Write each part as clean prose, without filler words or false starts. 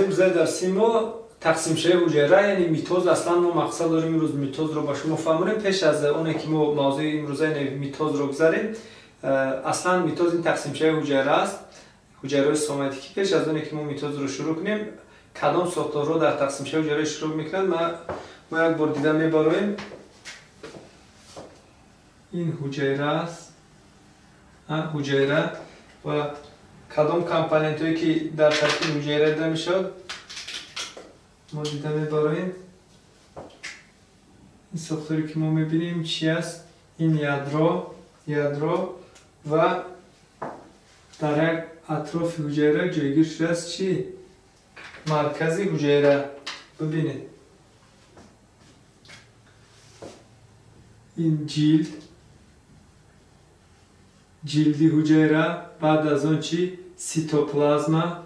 موضوع امروز درسی ما تقسیم شده حجره، یعنی میتوز. اصلا ما مقصد داریم امروز میتوز رو با شما فهمونیم. پیش از اونه که ما موضوع امروزه میتوز رو گذاریم، اصلا میتوز این تقسیم شده حجره است، حجره سوماتیکی. پیش از اونه که ما میتوز رو شروع کنیم، کدام ساختار رو در تقسیم شده حجره شروع میکنن ما یک بار دیده میبرویم. این حجره است، حجره، و کدام کامپوننت هایی که در ترکیب حجره دیده میشد ما دیده میبریم. این ساختاری که ما میبینیم چی است؟ این یادرو و در یک اطراف حجره جایگیر شده است چی؟ مرکزی حجره. ببینید این جلدی حجره، بعد از اون چی؟ سیتوپلازما،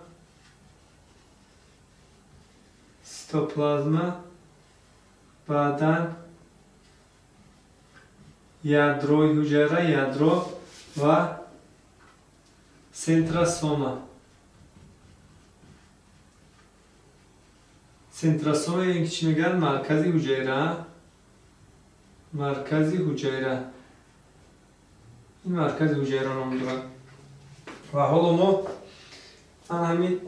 بعدن یادروی حجره، یادرو و سنتروسوم. سنتروسوم این چی میگن؟ مرکزی حجره. این مرکز حجره نام دارد. و حالا ما همین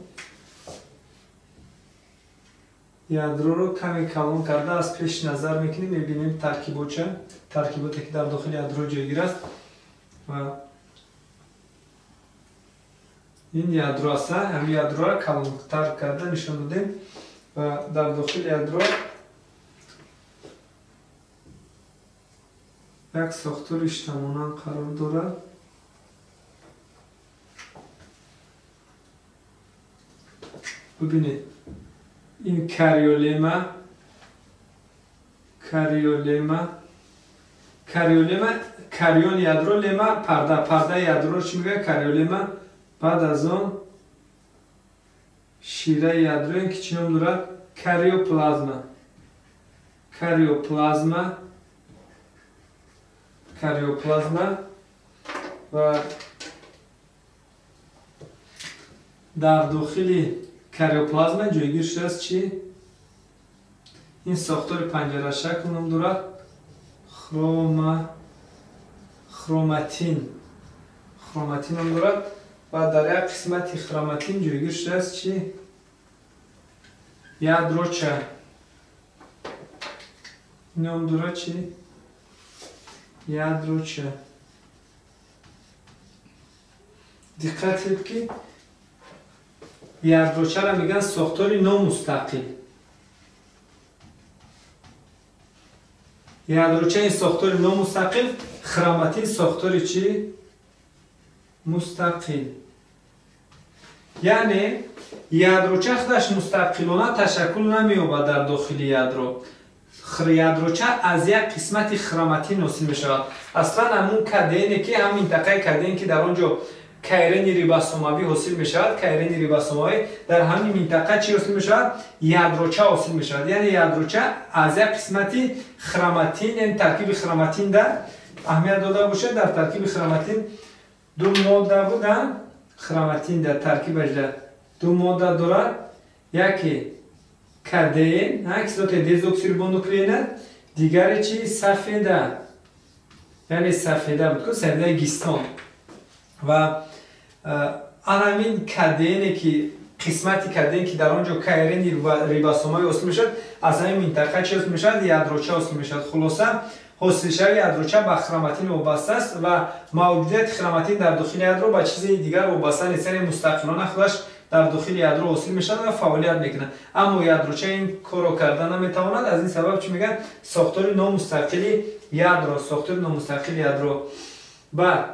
یادرو رو کمی کلان کرده از پیش نظر میکنیم، میبینیم ترکیباتی که در داخل یادرو جایگیر است و این یادرو است. همین یادرو را کلانتر کرده نشان دادیم و در داخل یادرو یک ساختار اجتماعی قرار دارد. ببینید این کریولما، کریون یادرو، لما پرده یادرو چی میگه؟ کریولما. بعد از اون شیره یادرو، این که چی نام دارد؟ کریوپلازما و در داخل کریوپلازما جایگیر شده است چی؟ این ساختار پنجره شکل نام دارد خروماتین نام دارد و در یک قسمت خروماتین جایگیر شده است چی؟ یادروچه نام دارد چی؟ یادروچه. دقت کنید که یادروچه را میگن ساختاری نامستقل. یادروچه این ساختاری نامستقل، خروماتین ساختاری چی؟ مستقل. یعنی یادروچه خودش مستقلانه تشکل نمی‌یابد در داخل یادرو. یادروچه از یک قسمت خروماتین حاصل می‌شود. اصلا همون کدینی که هم منطقه کدین که در آنجا کیرین ریبوسوموی حاصل می‌شود، کیرین ریبوسوموی در همین منطقه چی حاصل می‌شود؟ یادروچه حاصل می‌شود. یعنی یادروچه از یک قسمتی خروماتین، یعنی ترکیب خروماتین در اهمیت داده باشه. در ترکیب خروماتین دو ماده بودن، خروماتین در ترکیبش دو ماده دارد، یکی کدین، اکسیدات دزوکسیریبونوکلینات، دیگری چی؟ سفیده، یعنی سفیده بود که سفیده گیستان. و همین کدینی که قسمتی کدین که در آنجا کیرین ریبوسومای حاصل میشد، از همین منطقه چی حاصل میشد؟ یادروچه حاصل میشد. خلاصه حاصل شدن یادروچه به خروماتین وابسته است و موجودیت خروماتین در داخل یادرو با چیز دیگر وابسته نیست، یعنی مستقلانه خودش در داخل یادرو حاصل میشد و فعالیت میکنه. اما یادروچه این کارو کردن نمیتواند. از این سبب چی میگن؟ ساختار نامستقل یادرو. بعد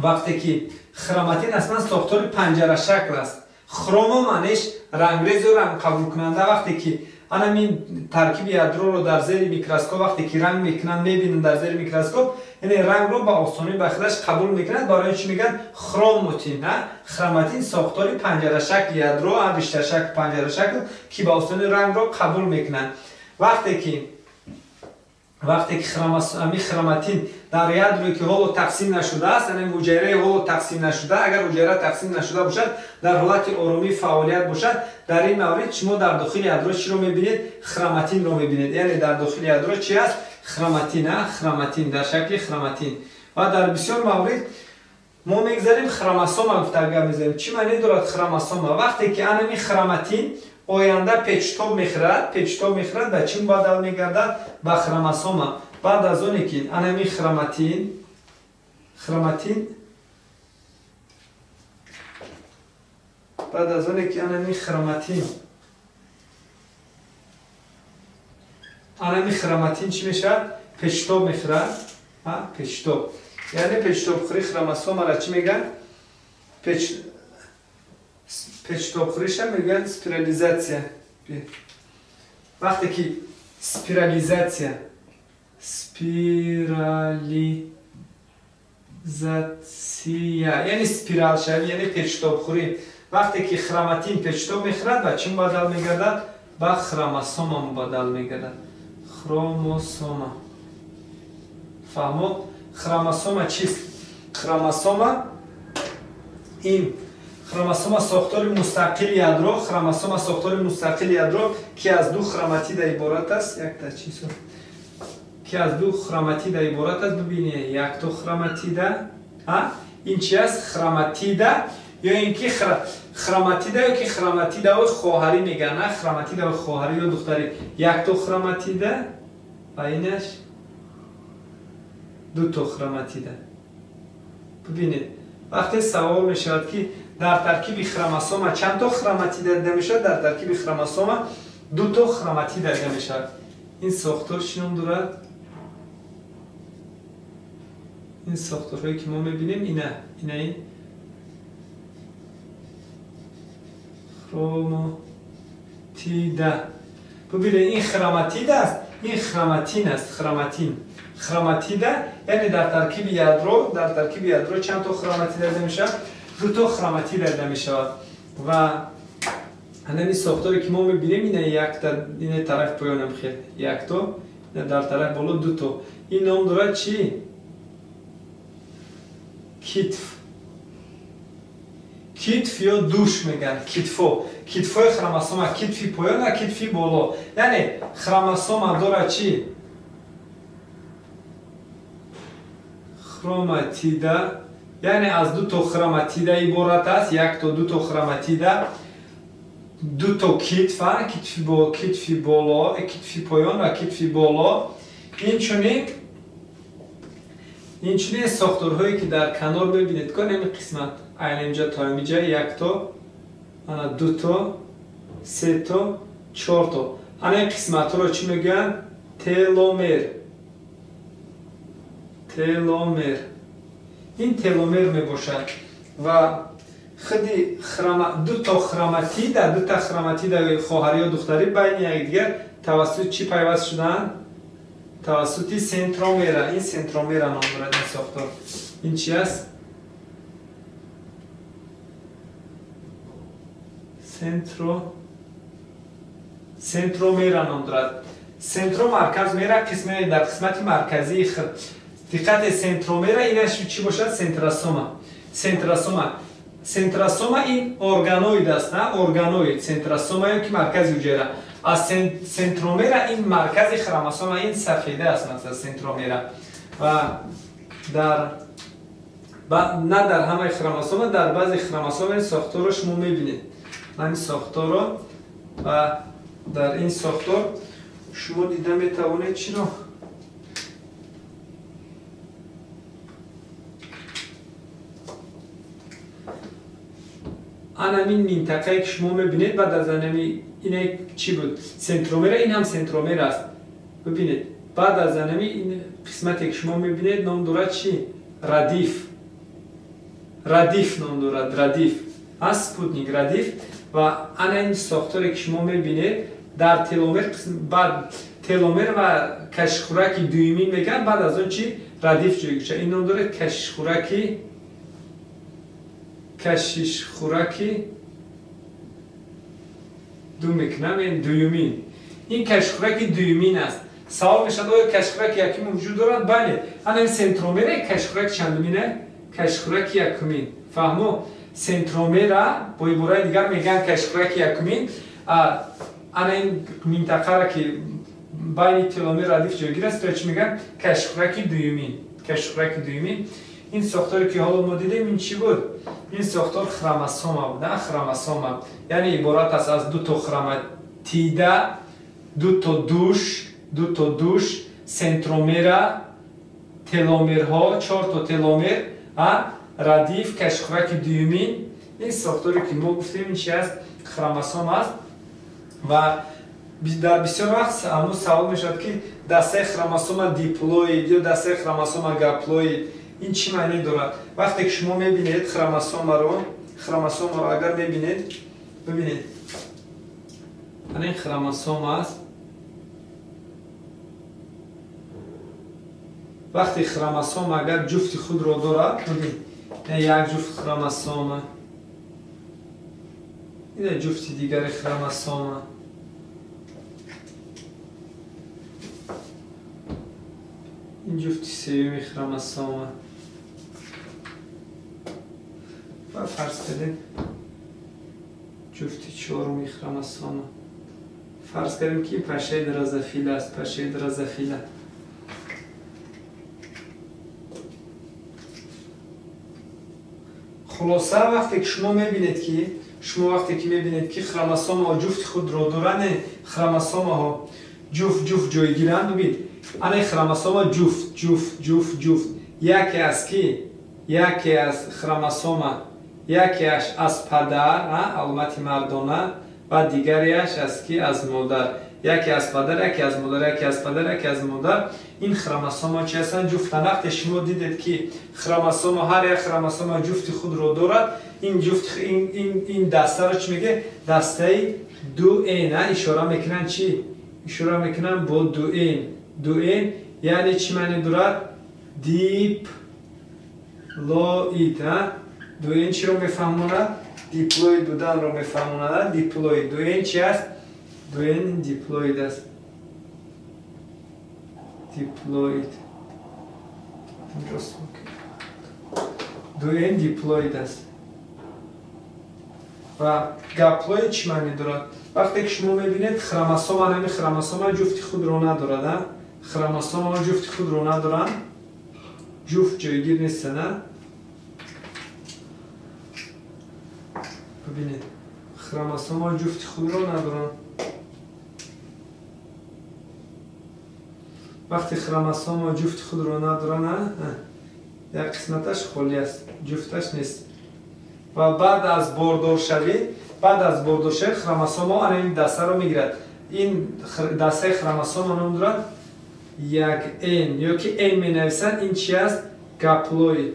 وقتی که خروماتین اصلا ساختار پنجره شکل است، خروم معنیش رنگریز و رنگ قبول کننده. وقتی که این ترکیب یادرو رو در زیر میکروسکوپ وقتی که رنگ میکنن میبینن در زیر میکروسکوپ، یعنی رنگ رو با آسانی به خودش قبول میکنند. برای چی میگن خروماتین؟ خروماتین ساختاری پنجره شکل یادرو، بیشتر شکل پنجره شکل که با آسانی رنگ رو قبول میکنن. وقتی که وقتی که خروماتین در یادروی که هولو تقسیم نشده است، یعنی حجره هولو تقسیم نشده، اگر حجره تقسیم نشده باشد در حالت آرومی فعالیت باشد، در این مورد شما در داخل یادرو چی رو میبینید؟ خروماتین رو میبینید. یعنی در داخل یادرو چی است؟ خروماتین، خروماتین در شکل خروماتین. و در بسیار مورد ما میگذاریم خروموسوم گفتگو میذاریم. چی معنی دارد خروموسوم؟ وقتی که انمی خروماتین آینده پیچتاب میخورد به چی بدل میگردد؟ به خروموسوم. بعد از اونی که انمی خروماتین بعد از اونی که انمی خروماتین چی میشه؟ پیچتاب میخورد. پیچتاب یعنی پیچتاب خوری خروموسوم را چی میگن؟ پیچتاب خوریش هم میگن سپیرالیزاسیا. وقتی که سپیرالیزاسیا یعنی سپیرال شوی، یعنی پیچتاب خوری. وقتی که خروماتین پیچتاب میخورد به چی بدل میگردد؟ به خروموسوم بدل میگردد. خروموسوم. فهمو؟ خروموسوم چیست؟ خروموسوم این خروموسوم ساختار مستقل یادرو، خروموسوم ساختار مستقل یادرو که از دو خروماتید عبارت است. یک تا چیز که از دو خروماتید عبارت است. ببینید یک تا خروماتیده، این چی است؟ خروماتیده یا اینکه خروماتیده یا که خروماتیده و خواهری میگن. نه خروماتیده و خواهری یا دختری. یک تا خروماتیده و اینش دو تا خروماتیده. ببینید وقتی سوال میشود که در ترکیب خروموسوم چند تا خروماتید دیده میشود؟ در ترکیب خروموسوم دو تا خروماتید دیده میشود. این ساختار چی نام دارد؟ این ساختارهایی که ما میبینیم اینه این خروماتیده. ببینید این خروماتید است، این خروماتین است. خروماتیده یعنی در ترکیب یادرو چند تا خروماتید دیده میشه؟ دو تا خروماتید دیده میشه. و همین ساختاری که ما میبینیم اینه یک تا این طرف پایانم خیلی یک تا، در طرف بالا دو تا. این نام دارد چی؟ کتف یا دوش میگن. کتفای خروموسوم، کتفی پایان و کتفی بالا. یعنی خروموسوم دارد چی؟ خروماتیده، یعنی از دو تا خروماتیده عبارت است. یک تا دو تا خروماتیده، دو تا کتف، کتفی بالا، کتفی پایان و کتفی بالا. این چنین ساختارهایی که در کنار ببینید که این قسمت اینجا تا اینجا یک تا، دو تا، سه تا، چهار تا. این قسمت رو چی میگن؟ تلومر. این تلومر می باشد و خودی دو تا خروماتید خواهری و دختری بین یکدیگر توسط چی پیوست شدن؟ توسط سنترومر. این سنترومر نام دارد این ساختار. این چی است؟ سنترومر نام دارد. سنترو مرکز میره در قسمت مرکزی. دقت سنترومر اینش چی باشد؟ سنتروسوم این ارگانوید است. نه ارگانوید. سنتروسوم که مرکز حجره. از سنترومر این مرکز خروموسوم، این سفیده است مثلا سنترومر. و نه در همه خروموسوم، در بعضی خروموسوم این ساختارش ما میبینید. این ساختار رو و در این ساختار شما دیده میتوانید چی رو؟ این منطقه که شما میبینید بعد از این چی بود؟ سنترومر. این هم سنترومر است. ببینید بعد از این قسمتی که شما میبینید نام دارد چی؟ ردیف نام دارد. ردیف سپوتنیک ردیف. و این ساختاری که شما میبینید در تلومر، بعد تلومر و کشخورک دویمین میگن. بعد از اون چی؟ ردیف جوی میشه. این نام داره کشخورکی دو میکنم. این دویمین. این کشخورک دویمین است. سوال میشد آیا کشخورک یکم وجود دارد؟ بله. این سنترومر کشخورک چندمینه؟ کشخورک یکمین. فهمو؟ سنترومر با عبارت دیگر میگن کشخورک یکمین. این منطقه را که بین تلومر ردیف جایگیر است چی میگن؟ کشخورک دویمین. کشخورک دویمین. این ساختاری که حالا ما دیدیم این چی بود؟ این ساختار خروموسوم بود. نه خروموسوم، یعنی عبارت است از دو تا خروماتیده، دو تا دوش، سنترومر، تلومرها، 4 تا تلومر، ردیف کشخورک دویمین. این ساختاری که ما گفتیم این چی است؟ خروموسوم است. و در بسیار وقت همون سوال میشد که دسته خروموسوم دیپلوید یا دسته خروموسوم گاپلوید این چی معنی دارد؟ وقتی که شما میبینید خروموسوم رو اگر میبینید، ببینید این خروموسوم است. وقتی خروموسوم اگر جفت خود را دارد، ببین یک جفت خروموسوم، این جفت دیگر خروموسوم، این جفت سوم خروموسوم. و فرض کنید جفت چهارم خروموسوم. فرض کنیم که پشه درازافیل است. پشه درازافیل. خلاصه وقتی که شما میبینید که خروموسوم ها جفت خود را دارن، خروموسوم ها جفت جایگیرند. ببین این خروموسوم ها جفت یکی از خروموسوم، یکیش از پدر، علامت مردانه، و دیگریش از کی؟ از مادر. یکی از پدر، یکی از مادر، یکی از پدر، یکی از مادر. این خروموسوم ها چی هستند؟ جفت. وقتی شما دیدید که خروموسوم هر یک خروموسوم جفت خود رو دارد، این جفت این دسته رو چی میگه؟ دسته 2n. اشاره میکنن چی؟ اشاره میکنن با 2n. یعنی چی معنی دارد؟ دیپلوید. 2n چی رو میفهمونه؟ دیپلوید بودن رو میفهمونه. دیپلوید 2n چی است؟ 2n دیپلوید است. دیپلوید 2n دیپلوید است. و گاپلوید چی معنی دارد؟ وقتی که شما میبینید خروموسوم جفت خود رو ندارد. خروموسوم جفت خود رو ندارن، جفت جایگیر نیستن. ببینید خروموسوم جفت خود رو ندارن. وقتی خروموسوم جفت خود رو ندارن، یک قسمتش خالی است، جفتش نیست. و بعد از باردار شوید، خروموسوم ها این دسته رو میگیرد. این دسته خروموسوم ها نام دارد یک n، یا که n می نویسند. این چی است؟ گاپلوید.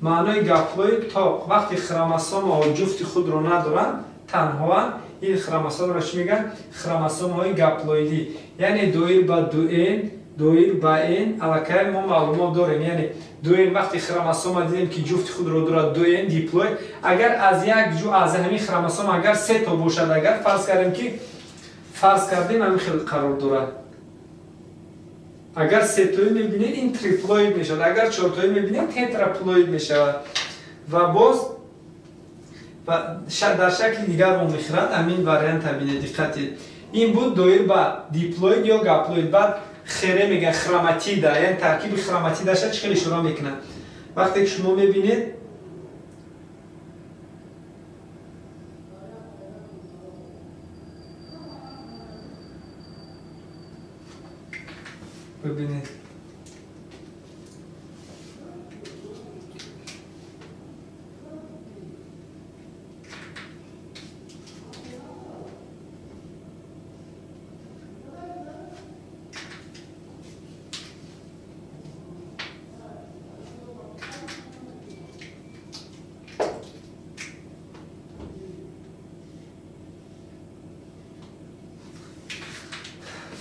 معنای گاپلوید تا وقتی خروموسوم ها جفت خود رو ندارن، تنها این خروموسوم را چی میگن؟ خروموسوم های گاپلویدی. یعنی دویر با 2n، دویر با n علاقه ما معلومات داریم. یعنی 2n وقتی خروموسوم دیدیم که جفت خود رو دارد 2n دیپلوید. اگر از از همین خروموسوم اگر 3 تا باشد، اگر فرض کردیم همین خیلی قرار دارد. اگر 3 تایی میبینید این تریپلوید میشود، اگر 4 تایی میبینید تتراپلوید میشود. و باز در شکل دیگر رو میخورد. همین واریانت ببینید، دقت. این بود دویر با دیپلوید یا گاپلوید. بعد خیره میگن خروماتیده، یعنی ترکیب خروماتیده شد. خیلی شروع میکنن وقتی که شما میبینید ببینید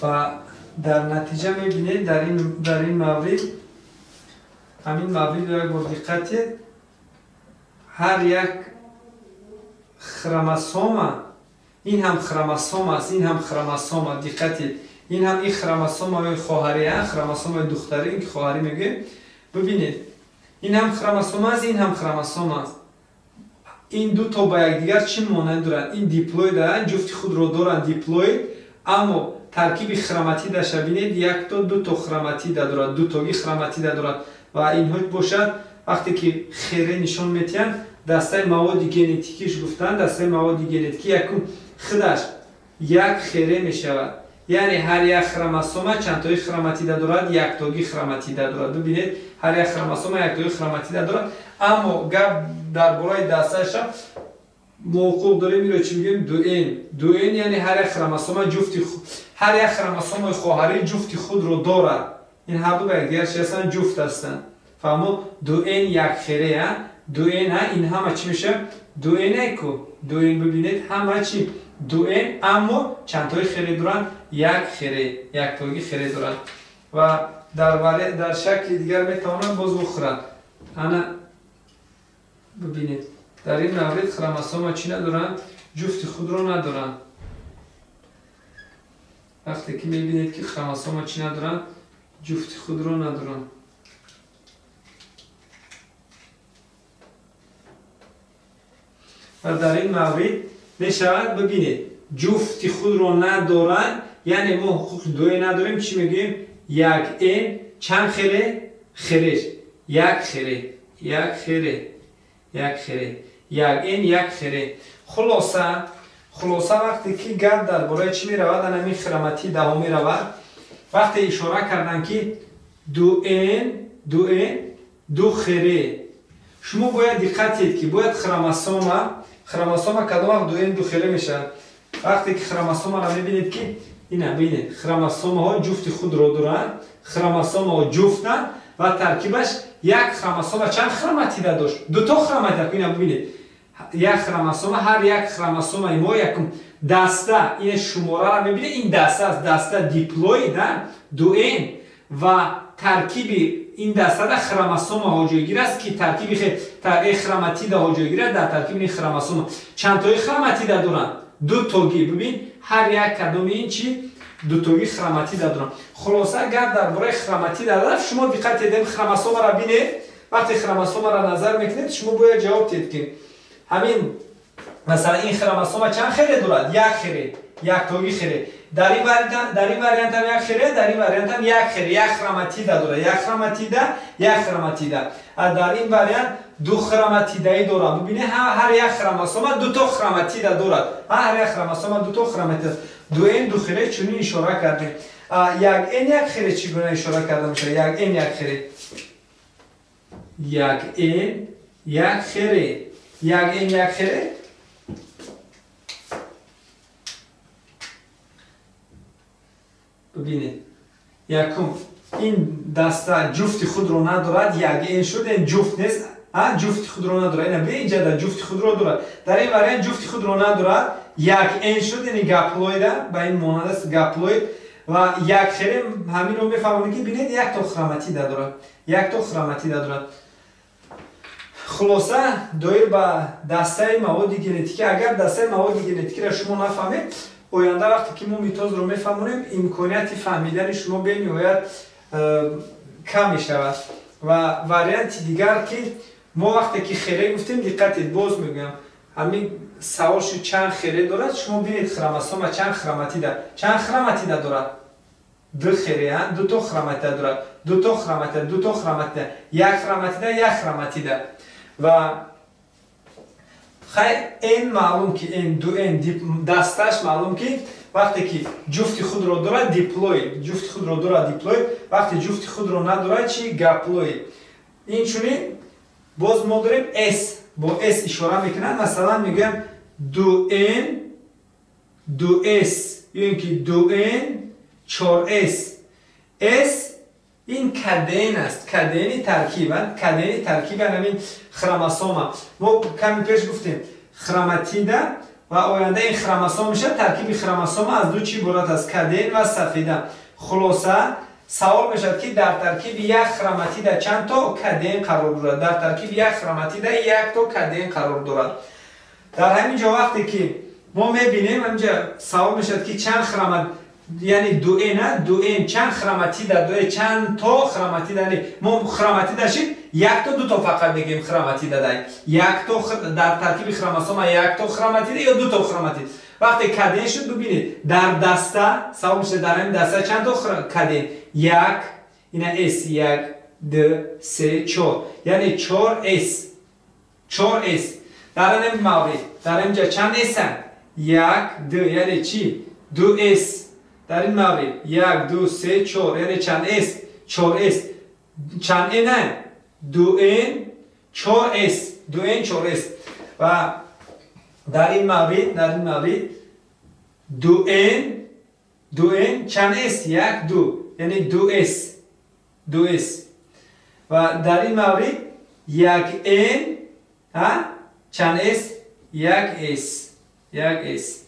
و در نتیجه میبینید در این مورد، همین مورد رو یک بار دقت، هر یک خروموسوم این هم خروموسوم است، این هم خروموسوم است. دقت، این هم این خروموسوم خواهری است، خروموسوم دختری که خواهری میگه. ببینید این هم خروموسوم است، این هم خروموسوم است. این دو تا با یکدیگر چی مانند دارند؟ این دیپلوید دارند، جفت خود را دارند دیپلوید، اما ترکیب خروماتید داشته بینید یک تا دو تا خروماتید دارد، دو تایی خروماتید دارد و اینها باشد وقتی که خیره نشان میتین دسته مواد ژنتیکیش گفتن، دسته مواد ژنتیکی یکم خودش یک خیره میشود، یعنی هر یک خروموسوم چند تایی خروماتید دارد، یک تایی خروماتید دارد. ببینید هر یک خروموسوم یک تایی خروماتید دارد، اما گپ درباره دسته‌اش موقوف داریم میره چی میگیم؟ دو این یعنی هر یک خروموسوم جفتی هر یک خروموسوم خواهری جفتی خود رو دارد. این هر دو به یکدیگر چی هستن؟ جفت هستند. فهمو؟ دو این یک خیره ها، دو این ها، این همه چی میشه؟ دو این کو دو این ببینید همه چی دو این، اما چند تای خیره دارن؟ یک خیره، یک تایی خیره دارن و در شکل دیگر میتوانن باز بخورن. انا ببینید در این مورد خروموسوم چی ندارن؟ جفت خود رو ندارن. وقتی که میبینید که خروموسوم چی ندارن؟ جفت خود رو ندارن. و در این مورد میشود ببینید جفت خود رو ندارن، یعنی ما حقوق دوی نداریم. چی میگیم؟ یک این چند خیره؟ خیرش یک خیره، یک خیره، یک خیره، یک این یک خیره. خلاصه وقتی که گپ درباره چی میرود؟ همین خروماتی دهم میرود. وقتی اشاره کردن که دو این دو خیره، شما باید دقت کنید که باید خروموسوم کدام وقت دو این دو خیره میشه؟ وقتی که خروموسوم را میبینید که اینا ببینید خروموسوم ها جفت خود را دارند، خروموسوم ها جفتند و ترکیبش یک خروموسوم چند خروماتید داشت؟ دو تا خروماتید. اینا ببینید یک خروموسوم، هر یک خروموسوم ما یکم دسته، این شماره را میبینید این دسته است، دسته دیپلوید دو این و ترکیب این دسته در خروموسوم ها جایگیر است که ترکیب خروماتید ها جایگیر است در ترکیب این خروموسوم. چند تایی خروماتید دارند؟ دو تایی. ببین هر یک کدام این چی؟ دو تایی خروماتید دارند. خلاصه گپ درباره خروماتید است. شما دقت کنید خروموسوم را ببینید، وقتی خروموسوم را نظر میکنید شما باید جواب بدید که همین مثلا این خروموسوم چند خیره دارد؟ یک خیره، یک تایی خیره. در این وریانت هم یک خیره، در این وریانت هم یک خیره، یک خروماتید دارد، یک خروماتید، یک خروماتید. در این وریانت دو خروماتیدی دارد. ببینید هر یک خروموسوم دو تا خروماتید دارد، هر یک خروموسوم دو تا خروماتید. دو این دو خیره چنین اشاره کردیم. یک این یک خیره چگونه اشاره کرده میشه؟ یک این یک خیره، یک این یک خیره، یک این یک خیره. ببینید یکم این دسته جفت خود رو ندارد، یک این شد، این جفت نیست، جفت خود رو ندارد. اینا به اینجا در جفت خود رو دارد، در این وریانت جفت خود رو ندارد، یک این شد، یعنی گپلوید، با این مانند است گپلوید و یک خیره. همین رو میفهمید که ببینید یک تا خروماتید دارد، یک تا خروماتید دارد. خلاصه دایر به دسته مواد ژنتیکی. اگر دسته مواد ژنتیکی را شما نفهمید، آینده وقتی که ما میتوز رو میفهمونیم امکانیت فهمیدن شما به نهایت کم میشود. و وریانت دیگر که ما وقتی که خیره گفتیم دقت باز میگم همین سوال شد چند خیره دارد. شما ببینید خروموسوم چند خروماتید دارد؟ چند خروماتید دارد؟ دو خیره، دو تا خروماتید دارد، دو تا خروماتید، دو تا خروماتید، یک خروماتید، یک خروماتید. و خیلی این معلوم که این دو این دستش معلوم که وقتی که جفت خود رو دارد دیپلوید، جفت خود رو دارد دیپلوید، وقتی جفت خود رو ندارد چی؟ گپلوید. این چونین باز ما داریم اس، با اس اشاره میکنن. مثلا میگم دو اس یا اینکه دو این 4s. اس این کدین است، کدین ترکیبن، کدین ترکیبن همین خروموسوم. ما کمی پیش گفتیم خروماتید و آینده این خروموسوم میشه. ترکیب خروموسوم از دو چی عبارت است؟ کدین و سفیده. خلاصه سوال میشه که در ترکیب یک خروماتید چند تا کدین قرار دارد؟ در ترکیب یک خروماتید یک تا کدین قرار دارد. در همین جا وقتی که ما میبینیم اینجا سوال میشد که چند خرامت، یعنی دو این چند خرامتی در دو چند تا خرامتی داره. ما خرامتی داشتیم یک تا دو تا فقط بگیم خرامتی داره. یک تا در ترکیب خروموسوم یک تا خرامتی داره یا دو تا خرامتی. وقتی کدین شد ببینید در دسته سوال میشه در این دسته چند تا کدین؟ یک، اینا اس، یک دو سه چهار، یعنی 4 اس. در این مورد در اینجا چند اس هم؟ یک دو، یعنی چی؟ 2 اس. در این مورد 1 2 3 4، یعنی چند اس؟ 4 اس. چند ان هم؟ 2 ان 4 اس. 2 ان 4 اس. و در این مورد 2 ان چند اس؟ 1 2، یعنی 2 اس. 2 اس. و در این مورد 1 ان چند اس؟ 1 اس. 1 اس.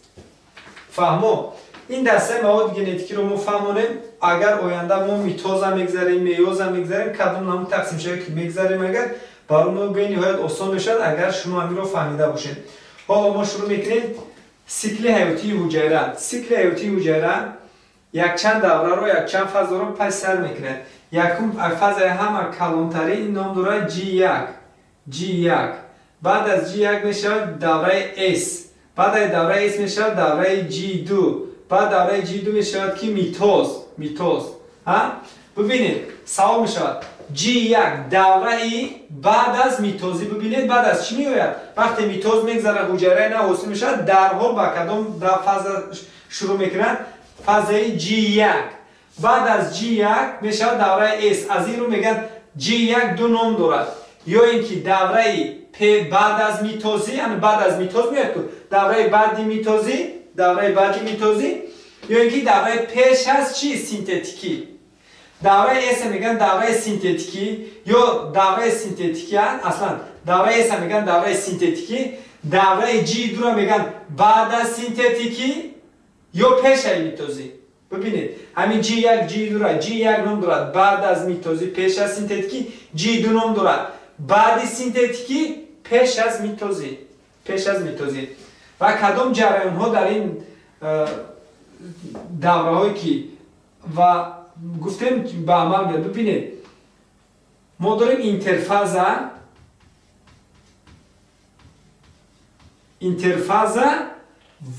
فهمو؟ این دسته مواد ژنتیکی رو ما فهمونیم. اگر آینده ما میتوز هم میگذاریم، میوز هم میگذاریم، کدوم نام تقسیم شده که میگذاریم، اگر برای ما به نهایت آسان بشد اگر شما همین رو فهمیده باشین. حالا ما شروع میکنیم سیکل حیاتی حجره. سیکل حیاتی حجره یک چند دوره رو، یک چند فاز رو پس سر میکنه. یکم فاز همه کلانتری این نام داره G1. بعد از G1 میشه دوره S. بعد از دوره S میشه دوره G2. بعد دوره G2 میشه که میتوز. ببینید سوال میشه G1 دوره ای بعد از میتوزی. ببینید بعد از چی میآید؟ وقتی میتوز میگذره حجره نه حاصل میشه، درحال با کدام فاز شروع میکنن؟ فاز G1. بعد از G1 میشه دوره S. از این رو میگن G1 دو نام دارد، یا اینکه دوره بعد از میتوزی، یعنی بعد از میتوز میاد دوره بعدی میتوزی، یا اینکه دوره پیش از چی؟ سینتتیکی. دوره اس میگن دوره سینتتیکی یا دوره سینتتیکی. اصلا دوره اس میگن دوره سینتتیکی. دوره جی دو رو میگن بعد از سینتتیکی یا پیش از میتوزی. ببینید همین G1 G2 را G1 نام دارد بعد از میتوزی پیش از سینتتیکی، G2 نام دارد بعد سینتتیکی پیش از میتوزی. و کدام جریان ها در این دوره هایی که و گفتیم به عمل بیاد. ببینید ما داریم اینترفاز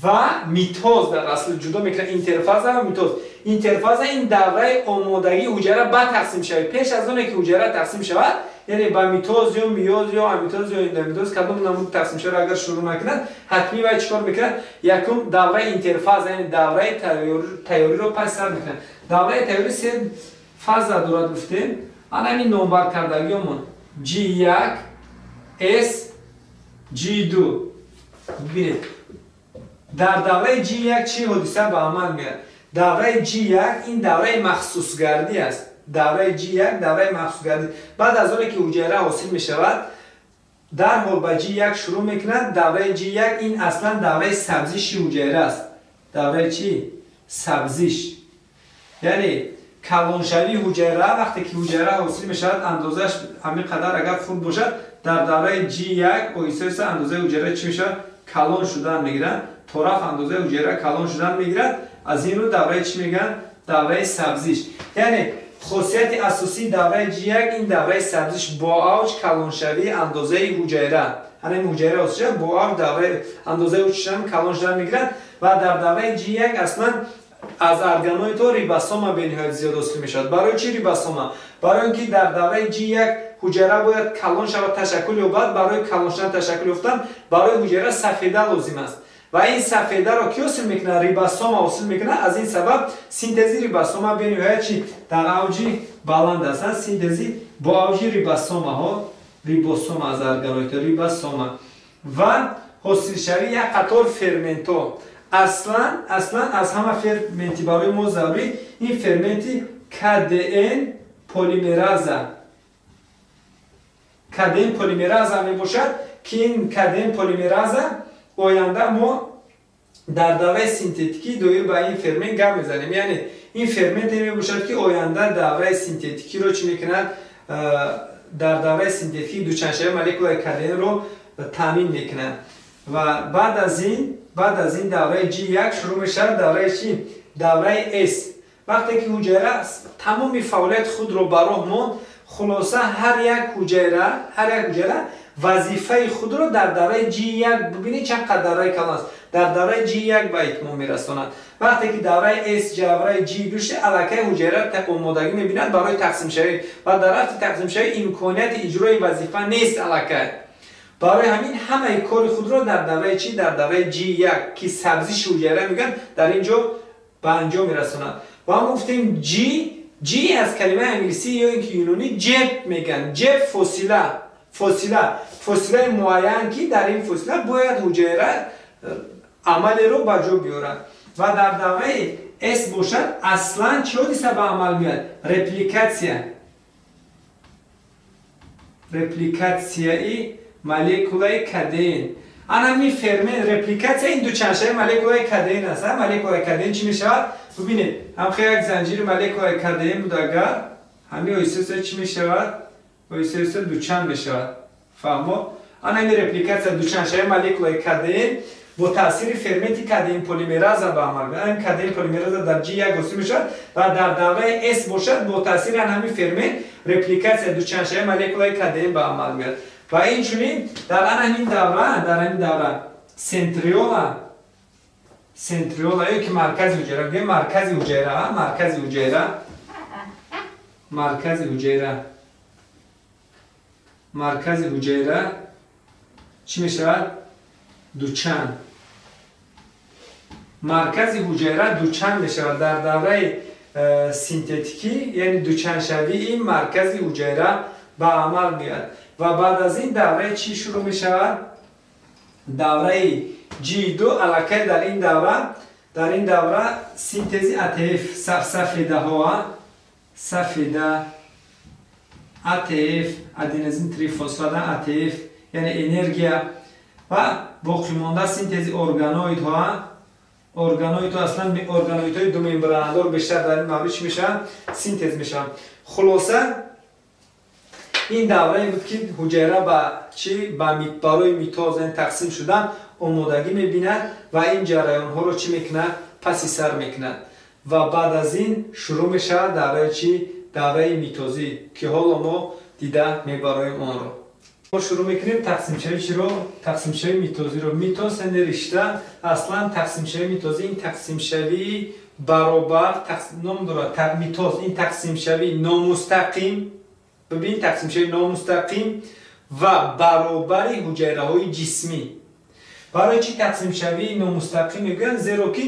و میتوز. در اصل جدا میکنه اینترفاز و میتوز. اینترفاز این دوره آمادگی حجره بعد تقسیم شود، پیش از اونه که حجره تقسیم شود، یعنی با میتوز یا میوز یا امیتوز یا اندومیتوز کدوم نمود تقسیم شده اگر شروع نکنند حتمی باید چیکار میکنن؟ یکم دوره اینترفاز یعنی دوره تئوری رو پس سر میکنن. دوره تئوری سه فاز دارد گفتیم. همین نمبر کردگیمون G1 S G2. ببینید در دوره G1 چی حادثه به عمل میاد؟ دوره G1 این دوره مخصوص گردی است. دوره G1 دوره مخصوص گردی. بعد از اون که حجره حاصل می شود در حال با G1 شروع میکنند. دوره G1 این اصلا دوره سبزیش حجره است. دوره چی؟ سبزیش. یعنی کلانشوی حجره وقتی که حجره حاصل می شود اندازش همین قدر اگر خوب باشد در دوره G1 اویسوس اندازه حجره چی میشه؟ کلان شدن میگیرن. طرف اندازه حجره کلان شدن میگیرد. از این رو دوره چی میگن؟ دوره سبزیش. یعنی خاصیت اساسی دوره G1 این دوره سبزیش با اوج کلانشوی اندازه حجره. همین حجره حاصل با اوج دوره اندازه حجره کلان شدن میگیرد. و در دوره G1 اصلا از ارگانوی تو ریبوسوم به نهایت زیاد حاصل میشد. برای چی ریبوسوم؟ برای اینکه در دوره G1 حجره باید کلان شود تشکل یابد. برای کلان شدن تشکل یافتن برای حجره سفیده لازم است. و این سفیده را کی حاصل میکنه؟ ریبوسوم حاصل میکنه. از این سبب سینتزی ریبوسوم به نهایت چی در اوجی بلند است. سینتزی با اوجی ریبوسوم از ارگانوی تو ریبوسوم و حاصل شوی یک قطار فرمنتو. اصلا از همه فرمنتی برای ما ضروری این فرمنتی کدن پلیمراز می باشد که این کدن پلیمراز آینده ما در دوره سینتتیکی دویر با این فرمنت گپ میزنیم. یعنی این فرمنت می باشد که آینده دوره سینتتیکی رو چی میکنند؟ در دوره سینتتیکی دوچندشوی مولکول کدن رو تامین میکنند. و بعد از این دوره G1 شروع میشه دوره چی؟ دوره S. وقتی که حجره تمام فعالیت خود رو براه موند، خلاصه هر یک حجره وظیفه خود رو در دوره G1 ببینید چقدر دوره کلان است، در دوره G1 به اتمام میرساند. وقتی که دوره S دوره G بشه الکی حجره آمادگی میبیند برای تقسیم شوی و در وقت تقسیم شوی امکانیت اجرای وظیفه نیست الکی. برای همین همه کار خود رو در دوره چی؟ در دوره G1 که سبزی حجره میگن در اینجا به انجام میرساند. و هم گفتیم G از کلمه انگلیسی یا اینکه یونانی جب میگن. جب فاصله معین که در این فاصله باید حجره عمل رو به جا بیارد. و در دوره S باشد اصلا چه حادثه به عمل میاد؟ رپلیکاسیای مولکولای کادین. همین فرمن رپلیکاسیا این دو چنشه مولکولای کادین است. مولکولای کادین چی میشود؟ ببینید هم خیلی یک زنجیر مولکولای کادین بود، اگر همین اویسوس چی میشود؟ اویسوس دوچند میشود. فهمو؟ همین رپلیکاسیا دو چنشه مولکولای کادین با تاثیر فرمنت کادین پلیمراز به عمل میاد. این کادین پلیمراز در G1 گذاشته میشود و در دوره S باشد با تاثیر همین فرمنت رپلیکاسیا دو چنشه مولکولای کادین به عمل میاد. و اینچنین در همین دوره سنتریولا یا که مرکز حجره، مرکز حجره چی میشود؟ دوچند. مرکز حجره دوچند میشود. در دوره سینتتیکی یعنی دوچند شوی این مرکز حجره به عمل میاد. و بعد از این دوره چی شروع می شود؟ دوره G2 الکی در این دوره سینتز ATF سفیده ATF ادنوزین تریفسفات ATF یعنی انرژی و باقی مانده سینتز ارگانویدها اصلا ارگانویدهای دو ممبراندار بیشتر در این مورد چی میشن؟ سینتز میشن. خلاصه این دوره بود که حجره برای میتوز تقسیم شدن آمادگی میبیند و این جریان ها رو چی میکنه؟ پسی سر میکنه و بعد از این شروع میشه دوره دوره میتوزی که حالا ما دیده میبرایم آن رو. ما شروع میکنیم تقسیم شوی میتوزی رو. میتوز این رشته اصلا تقسیم شوی میتوزی این تقسیم شوی برابر نام داره. میتوز این تقسیم شوی نامستقیم، ببین تقسیم شوی نامستقیم و برابر حجره های جسمی. برای چی تقسیم شوی نامستقیم میگن؟ زیرا که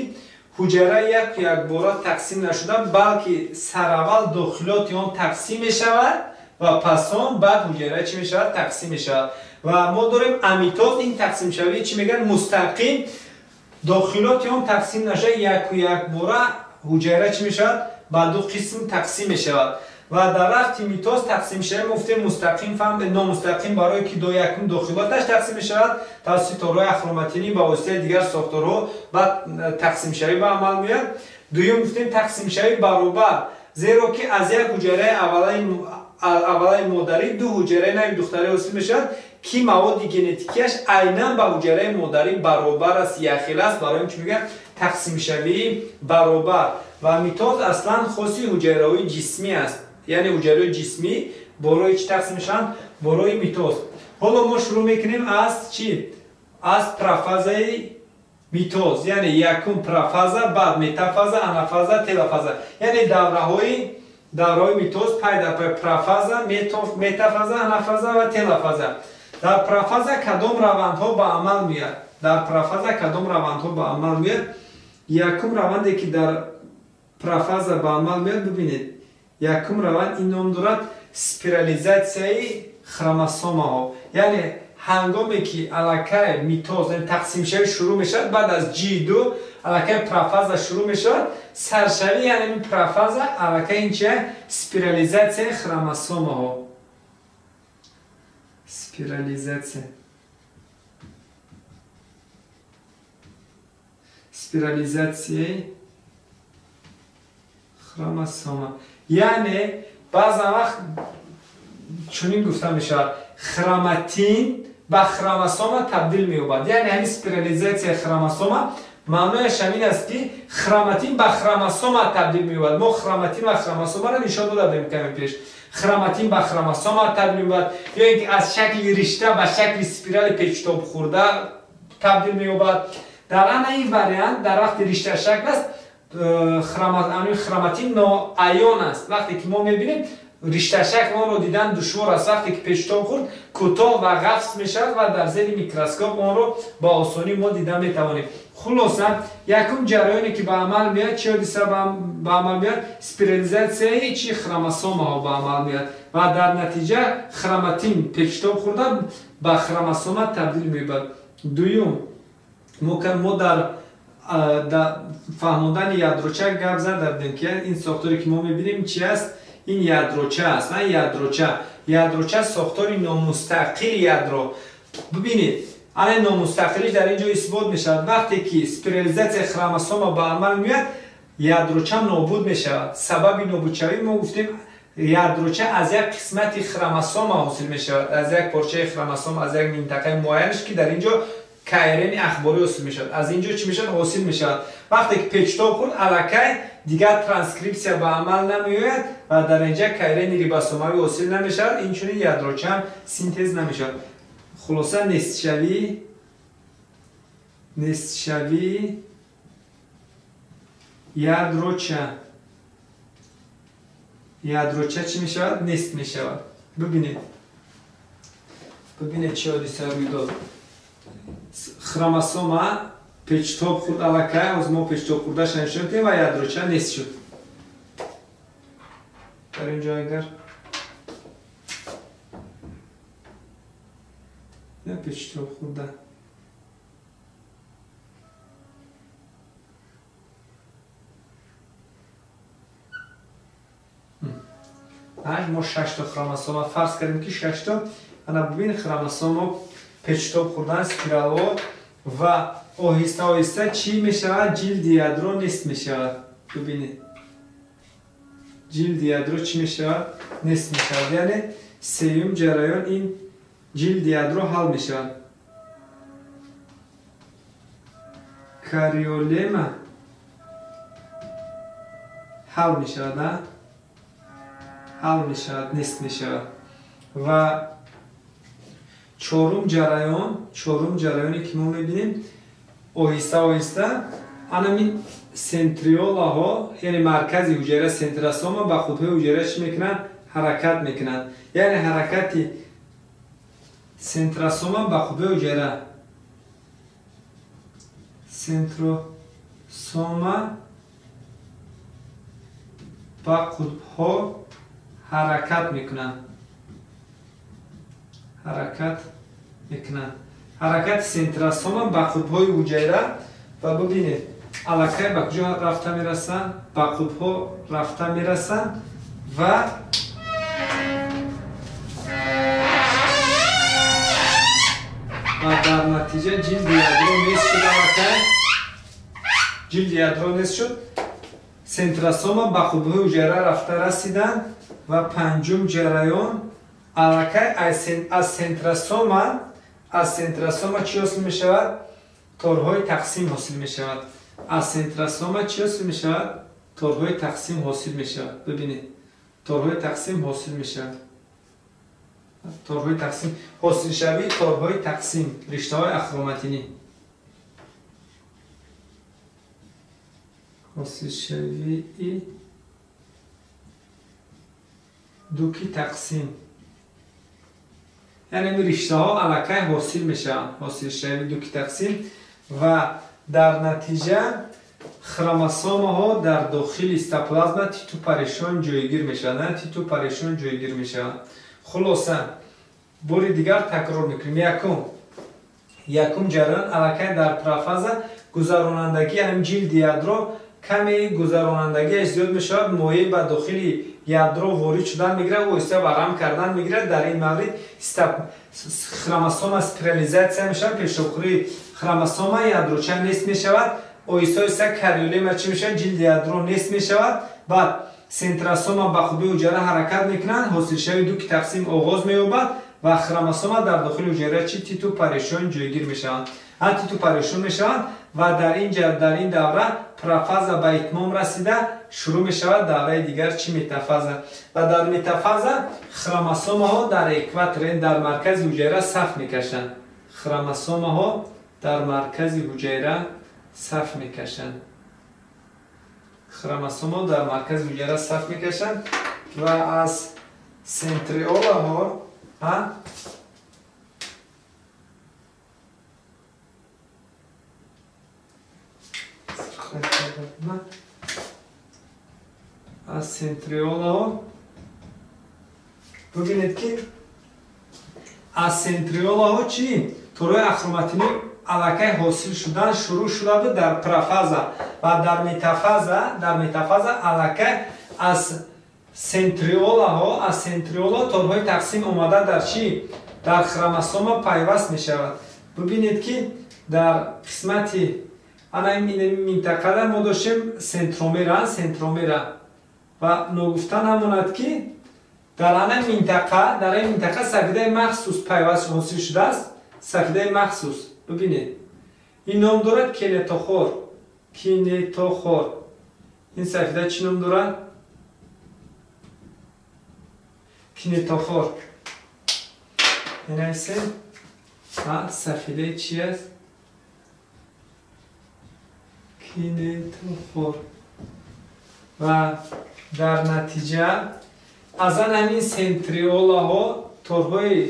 حجره یک بار تقسیم نشده بلکه سر اول داخلات آن تقسیم میشود و پس آن بعد حجره چی میشود؟ تقسیم میشود. و ما داریم امیتاز این تقسیم شوی چی میگن؟ مستقیم. داخلات آن تقسیم نشه یک بار حجره چی میشود؟ به دو قسم تقسیم میشود. و در وقتی میتوز تقسیم شده گفتیم مستقیم فهم نامستقیم برای که دو یکم داخلاتش تقسیم میشود توسط تارهای اخرومتینی با واسطه دیگر ساختارها بعد تقسیم شوی به عمل میاد. دوم گفتیم تقسیم شوی برابر، زیرا که از یک حجره اولای مادری دو حجره نوع دختری حاصل میشد که مواد ژنتیکیش عیناً به حجره مادری برابر است، یخیل است. برای اینکه میگن تقسیم شوی برابر. و میتوز اصلا خاصی حجره های جسمی است، یعنی حجره جسمی برای چی تقسیم میشن؟ برای میتوز. حالا ما شروع میکنیم از چی؟ از پرافازه میتوز، یعنی یکم پرافازه، بعد متافازه، آنافازه، تلافازه، یعنی دوره های میتوز پیدا پای پرافازه، متافازه، آنافازه و تلافازه. در پرافازه کدام روندها به عمل میاد؟ یکم روندی که در پرافازه به عمل میاد، ببینید یکم روند این نام دارد سپیرالیزاسیای خروموسوم ها. یعنی هنگامی که الکی میتوز تقسیم شوی شروع میشد بعد از G2 الکی پرافازه شروع میشد، سرشوی یعنی این پرافازه الکی این چیه؟ سپیرالیزاسیای خروموسوم ها. سپیرالیزاسیای خروموسوم، یعنی بعض وقت چنین گفته میشه خروماتین به خروموسوم تبدیل می‌یابد. یعنی همین اسپیرالیزاسیون خروموسوم معنیش همین است که خروماتین به خروموسوم تبدیل می‌یابد. ما خروماتین و خروموسوم را نشان دادیم کمی پیش. خروماتین به خروموسوم تبدیل می‌یابد یا اینکه از شکل ریشته به شکل اسپیرال پیچتاب خورده تبدیل می‌یابد. در این وریانت در وقت ریشته شکل است خروماتین ناعیان است. وقتی که ما می‌بینیم ریشته شکل آن را دیدن دشوار است. وقتی که پیچتاب خورد کوتاه و قفس میشود و در زیر میکروسکوپ آن را با آسانی ما دیدن میتوانیم. خلاصا یکم جریانی که به عمل میاد چی حادثه به عمل میاد؟ اسپیرالیزاسیون چی خروموسوم ها به عمل میاد و در نتیجه خروماتین پیچتاب خورده به خروموسوم تبدیل می‌یابد. دوم ما در فهموندن یادروچه گپ زدیم که این ساختاری که ما می‌بینیم چی است؟ این یادروچه است. نه یادروچه ساختاری نامستقل یادرو. ببینید الان نامستقلی در اینجا اثبات میشه. وقتی که اسپیرالیزاسیون خروموسوم به عمل میاد یادروچه نابود میشه. سبب نابودشوی ما گفتیم یادروچه از یک قسمت خروموسوم حاصل میشه، از یک پارچه خروموسوم، از یک منطقه معینش که در اینجا کایرین اخباری حاصل میشه. از اینجا چی میشه؟ حاصل میشه. وقتی که پیچتاب خورد الکی دیگر ترانسکریپسیا به عمل نمیاد و در اینجا کایرین ریبوسوماوی حاصل نمیشه. اینچنین یادروچه هم سینتز نمیشه. خلاصه نصف شوی یادروچه چی میشود؟ نصف میشود. ببینید چه حادثه روی داد. خروموسوم پیچتاب خورد الکی از ما پیچتاب خورده شدیم و یادروچه نصف شد. در اینجا اگر نه پیچتاب خورده ما 6 تا خروموسوم فرض کردیم که 6 تا انا ببین خروموسوم پیچتاب خوردن اسپیرال و آهسته آهسته چی میشود؟ جلد یادرو نصف میشود. ببینید جلد یادرو چی میشود؟ نصف میشود. یعنی سوم جریان این جلد یادرو حل میشود. کاریولما حل میشود، حل میشود، نصف میشود. و چهارم جریانی که ما میبینیم آهسته آهسته همین سنتریولا ها یعنی مرکز حجره سنتراسوم با خودهای حجره چی میکنن؟ حرکت میکنن. یعنی حرکت سنتراسوم با خودهای حجره سنتروسوم با خودها حرکت میکنن. حرکت سنتراسوم با قطب‌های حجره و ببینید الکی به کجا رفته میرسن؟ به قطب‌ها رفته میرسن و در نتیجه جلد یادرو نصف شد. جلد یادرو نصف شد. سنتراسوم به قطب‌های حجره رفته رسیدن و پنجم جریان الکی از سنتراسوم چی حاصل می شود؟ تارهای تقسیم حاصل می شود. از سنتراسوم چی حاصل می شود؟ تارهای تقسیم حاصل می شود. ببینید تارهای تقسیم حاصل می شود. تارهای تقسیم حاصل شوی تارهای تقسیم رشته های اخروماتینی حاصل شوی دوکی تقسیم یعنی این رشته ها الکی حاصل میشن، حاصل شوی دوکی تقسیم و در نتیجه خروموسوم ها در داخل سیتوپلازم تیتو پریشان جایگیر میشن. تیتو پریشان جایگیر میشن. خلاصه باری دیگر تکرار میکنیم. یکم جریان الکی در پرافاز گذرانندگی هم جلد یادرو کمی گذرانندگی زیاد میشود، مایل به داخل یادرو وارد شدن میگیره و آهسته ورم کردن میگیره. در این مورد خروموسوم اسپیرالیزاسیون میشه. پیشروخوری خروموسوم یادروچه نصف میشود. آهسته آهسته کاریولما چی میشه؟ جلد یادرو نصف میشود. بعد سنتراسوم با خودی حجره حرکت میکنن. حاصل شوی دوکی تقسیم آغاز مییابد و خروموسوم در داخل حجره چی تیتو پریشون جایگیر میشوند. هم تیتو پریشون میشوند و در این دوره پروفاز به اتمام رسیده شروع میشود دوره دیگر چی متافاز. و در متافاز خروموسوم ها در اکواتور در مرکز حجره صف میکشند. خروموسوم ها در مرکز حجره صف میکشند. خروموسوم ها در مرکز حجره صف میکشند و از سنتریولا ها از سنتریولا ها ببینید که از سنتریولا ها چی؟ طوره اخروماتینی علاقه حاصل شدن شروع شده بود در پروفازا و در متافازا علاقه از سنتریولا طورهای تقسیم اومده در چی؟ در خروموسوم پیوست می شود. ببینید که در قسمت این منطقه ما داشتیم سنترومیر و نگفتن هموند که در این منطقه سفیده مخصوص پیوست حاصل شده است. سفیده مخصوص ببینید این نام دارد کینتوخور. این سفیده چی نام دارد؟ کینتوخور. این است سفیده چی است؟ کینتوخور. و در نتیجه از همین سنتریولا ها طورهای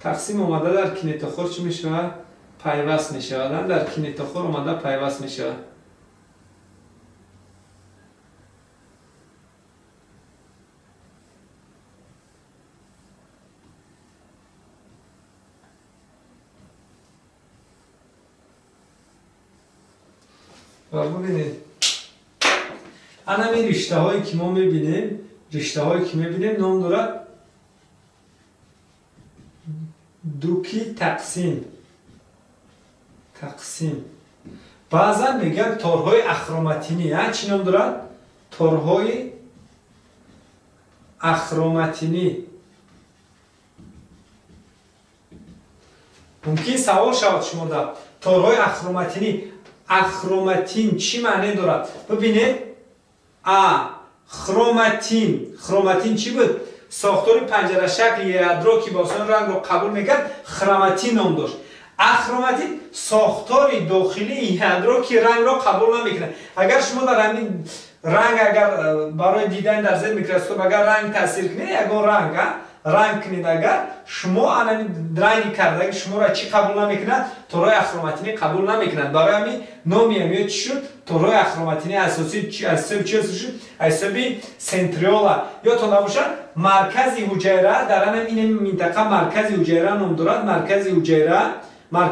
تقسیم اومده در کینتوخور چی می شود؟ پیوست می شود. در کینتوخور اومده پیوست می شود. و ببینید همین رشته هایی که ما میبینیم نام دارد دوکی تقسیم. بعضا میگن تورهای اخروماتینی. چی نام دارد؟ تورهای اخروماتینی. ممکن سوال شود شما در تورهای اخروماتین چی معنی دارد؟ ببینید خروماتین چی بود؟ ساختار پنجره شکل یادرو که باسان رنگ رو قبول میکرد خروماتین نام داشت. اخروماتین ساختار داخلی یادرو که رنگ رو قبول نمیکنه. اگر شما در همین رنگ اگر برای دیدن در زیر میکروسکوپ اگر رنگ تاثیر کنه اگر رنگ کنید اگر شما رنگ کرده شما را چی قبول نمیکنند؟ طورهای اخروماتینی قبول نمیکنند. برای همین نامی هم چی شد؟ طورهای اخروماتینی اساسی چی شد؟ اساسی سنتریولا یا تو نباشد مرکزی حجره. در این منطقه مرکزی حجره نام دارد. مرکزی حجره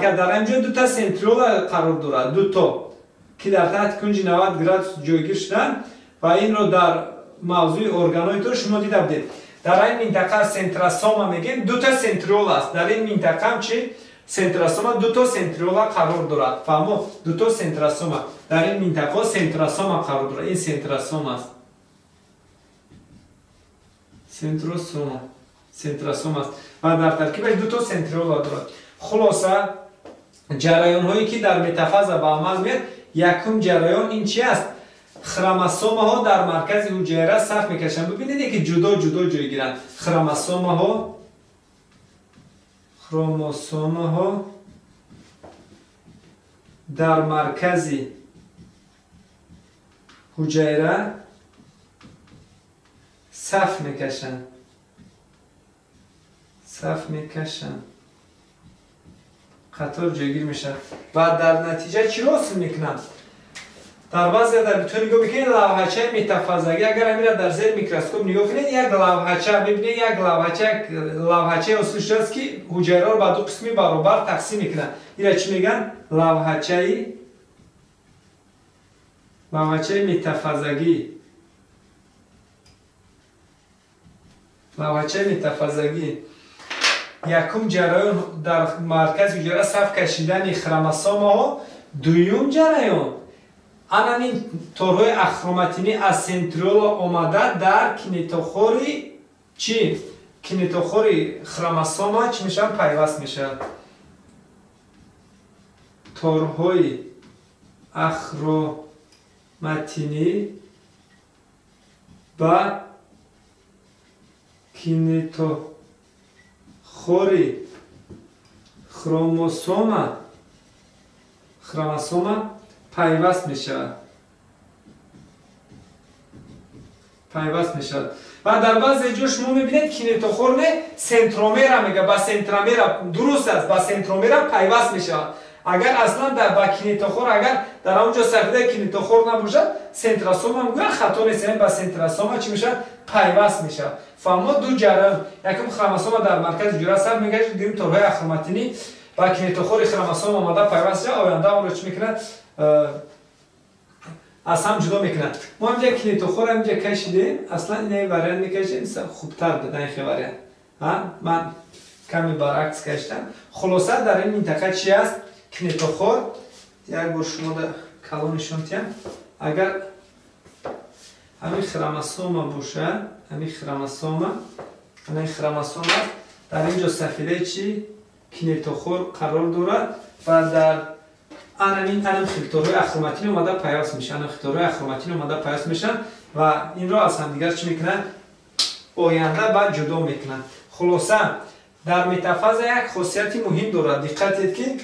در اینجا دو تا سنتریولا قرار دارد. دو تا که در تحت کنج 90 گراد جایگیر شدن و این رو در موضوع ارگانوی تو شما دیده بودید. در این منطقه سنتروسوم میگیم دو تا سنتریولا است. در این منطقه هم چی؟ سنتروسوم دو تا سنتریولا قرار دارد. فهمو؟ دو تا سنتروسوم در این منطقه سنتروسوم قرار دارد. این سنتروسوم است. سنتروسوم است و در ترکیبش دو تا سنتریولا دارد. خلاصه جریان هایی که در متافاز به عمل میاد یکم جریان این چی است؟ خروموسوم ها در مرکز حجره صف میکشند. ببینید که جدا جای گیرند. خروموسوم ها در مرکز حجره صف میکشند. قطار جایگیر میشن و در نتیجه چی حاصل میکنند؟ در بعضی در بتونی نگاه بکنید لوحچه متافازگی اگر امیر در زیر میکروسکوپ نگاه کنید یک لوحچه ببینید یک لوحچه حاصل شده است که حجره رو به دو قسمی برابر تقسیم میکنن. این چی میگن؟ لوحچه متافازگی. یکم جریان در مرکز حجره صف کشیدن خروموسوم ها. دوم جریان این طورهای اخروماتینی از سنتریولا آمده در کینتوخوری چی؟ کینتوخور خروموسوم چی میشن؟ پیوست میشه. تورهای اخرومتینی با کینتوخور خروموسوم پیوست میشه. و در بعضی جا شما میبینید کینتوخور نه سنترومر میگه، با سنترومر درست است، با سنترومر پیوست میشه. اگر اصلا در با کینتوخور اگر در اونجا سفیده کینتوخور نباشه سنتروسوم هم میگه خطا نیست، با سنتروسوم چی میشه؟ پیوست میشه. فهمو دو جریان، یکم خروموسوم در مرکز جوره سر میگه، دیگه تورهای اخرومتینی با کینتوخور خروموسوم اومده پیوست شه، آینده اون رو چی میکنه؟ از هم جدا میکنن. ما اینجا کینتوخور اینجا کشیدیم، اصلا این وریانت میکشیم خوبتر بده این وریانت. من کمی برعکس کشیدم. خلاصه در این منطقه چی است؟ کینتوخور یک بار شما در کلونشون تیم اگر همین خروموسوم باشه، همین خروموسوم در اینجا سفیده چی؟ کینتوخور قرار دارد و در این خیلتورهای اخرومتین اومده پیوست میشن، و این را از هم دیگر چی میکنن؟ آینده بعد جدا میکنن. خلاصه در متافاز یک خاصیتی مهم دارد، دقت کنید که